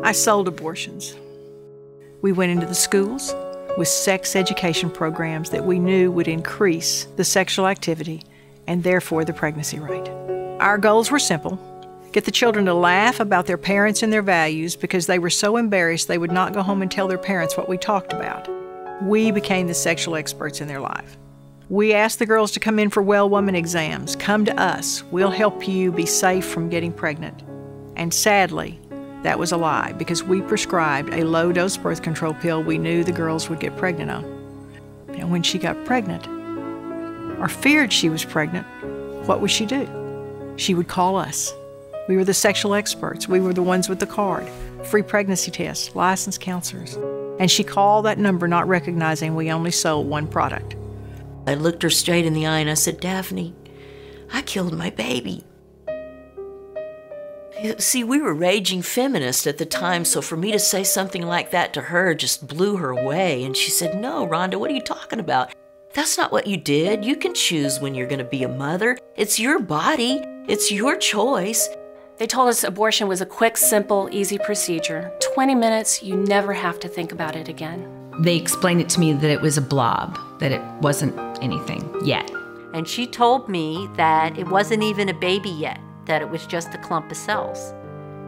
I sold abortions. We went into the schools with sex education programs that we knew would increase the sexual activity and therefore the pregnancy rate. Our goals were simple: get the children to laugh about their parents and their values because they were so embarrassed they would not go home and tell their parents what we talked about. We became the sexual experts in their life. We asked the girls to come in for well woman exams. Come to us. We'll help you be safe from getting pregnant. And sadly, that was a lie because we prescribed a low-dose birth control pill we knew the girls would get pregnant on. And when she got pregnant, or feared she was pregnant, what would she do? She would call us. We were the sexual experts. We were the ones with the card, free pregnancy tests, licensed counselors. And she called that number not recognizing we only sold one product. I looked her straight in the eye and I said, "Daphne, I killed my baby." See, we were raging feminists at the time, so for me to say something like that to her just blew her away. And she said, "No, Rhonda, what are you talking about? That's not what you did. You can choose when you're going to be a mother. It's your body. It's your choice." They told us abortion was a quick, simple, easy procedure. 20 minutes, you never have to think about it again. They explained it to me that it was a blob, that it wasn't anything yet. And she told me that it wasn't even a baby yet, that it was just a clump of cells.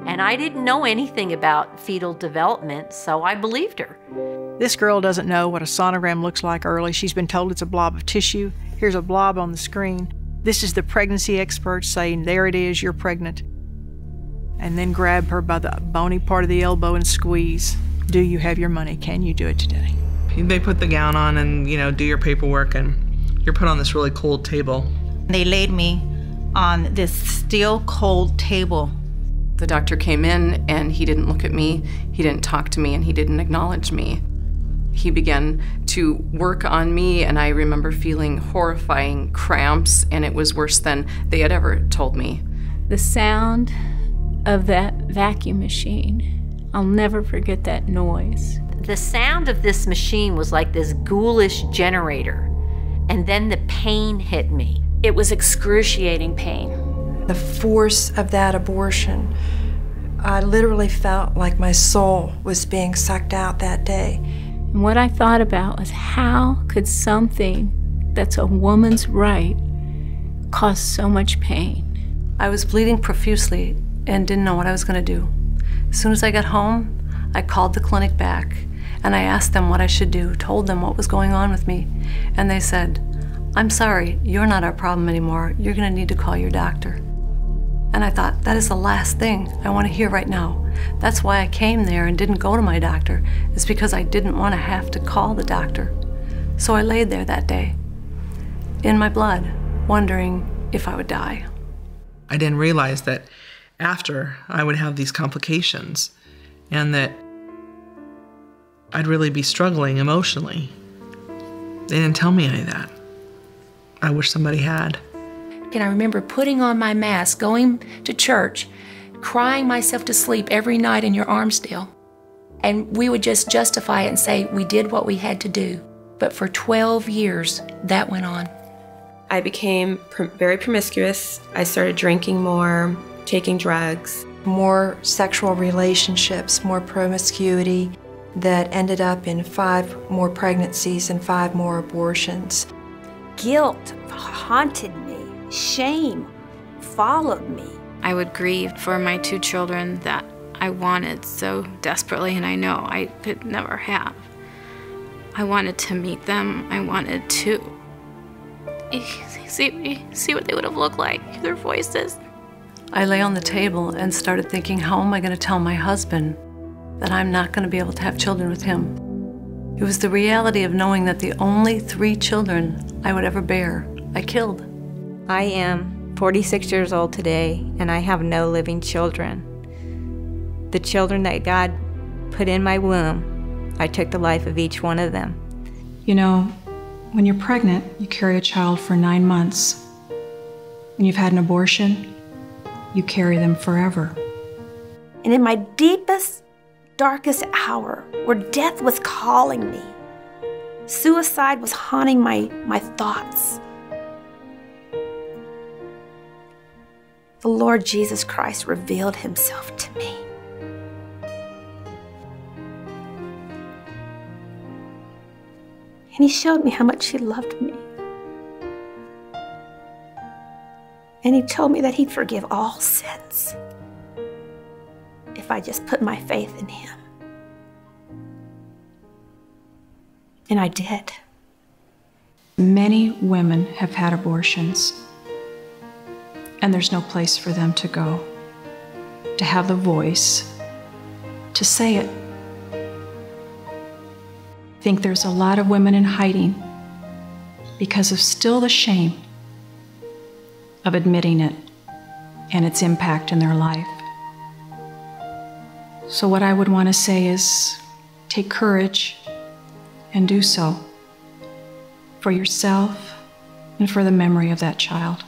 And I didn't know anything about fetal development, so I believed her. This girl doesn't know what a sonogram looks like early. She's been told it's a blob of tissue. Here's a blob on the screen. This is the pregnancy experts saying, "There it is, you're pregnant." And then grab her by the bony part of the elbow and squeeze. Do you have your money? Can you do it today? They put the gown on and, do your paperwork, and you're put on this really cold table. They laid me on this steel cold table. The doctor came in and he didn't look at me, he didn't talk to me, and he didn't acknowledge me. He began to work on me, and I remember feeling horrifying cramps, and it was worse than they had ever told me. The sound of that vacuum machine, I'll never forget that noise. The sound of this machine was like this ghoulish generator, and then the pain hit me. It was excruciating pain. The force of that abortion, I literally felt like my soul was being sucked out that day. And what I thought about was, how could something that's a woman's right cause so much pain? I was bleeding profusely and didn't know what I was going to do. As soon as I got home, I called the clinic back and I asked them what I should do, told them what was going on with me, and they said, "I'm sorry, you're not our problem anymore. You're going to need to call your doctor." And I thought, that is the last thing I want to hear right now. That's why I came there and didn't go to my doctor, is because I didn't want to have to call the doctor. So I laid there that day, in my blood, wondering if I would die. I didn't realize that after I would have these complications and that I'd really be struggling emotionally. They didn't tell me any of that. I wish somebody had. And I remember putting on my mask, going to church, crying myself to sleep every night in your arms still. And we would just justify it and say we did what we had to do. But for 12 years, that went on. I became very promiscuous. I started drinking more, taking drugs. More sexual relationships, more promiscuity that ended up in 5 more pregnancies and 5 more abortions. Guilt haunted me. Shame followed me. I would grieve for my 2 children that I wanted so desperately, and I know I could never have. I wanted to meet them. I wanted to see what they would have looked like, their voices. I lay on the table and started thinking, how am I going to tell my husband that I'm not going to be able to have children with him? It was the reality of knowing that the only 3 children I would ever bear, I killed. I am 46 years old today, and I have no living children. The children that God put in my womb, I took the life of each one of them. You know, when you're pregnant, you carry a child for 9 months. When you've had an abortion, you carry them forever. And in my deepest, darkest hour, where death was calling me, suicide was haunting my thoughts, the Lord Jesus Christ revealed himself to me. And he showed me how much he loved me. And he told me that he'd forgive all sins if I just put my faith in him. And I did. Many women have had abortions, and there's no place for them to go, to have the voice, to say it. I think there's a lot of women in hiding because of still the shame of admitting it and its impact in their life. So what I would want to say is take courage and do so for yourself and for the memory of that child.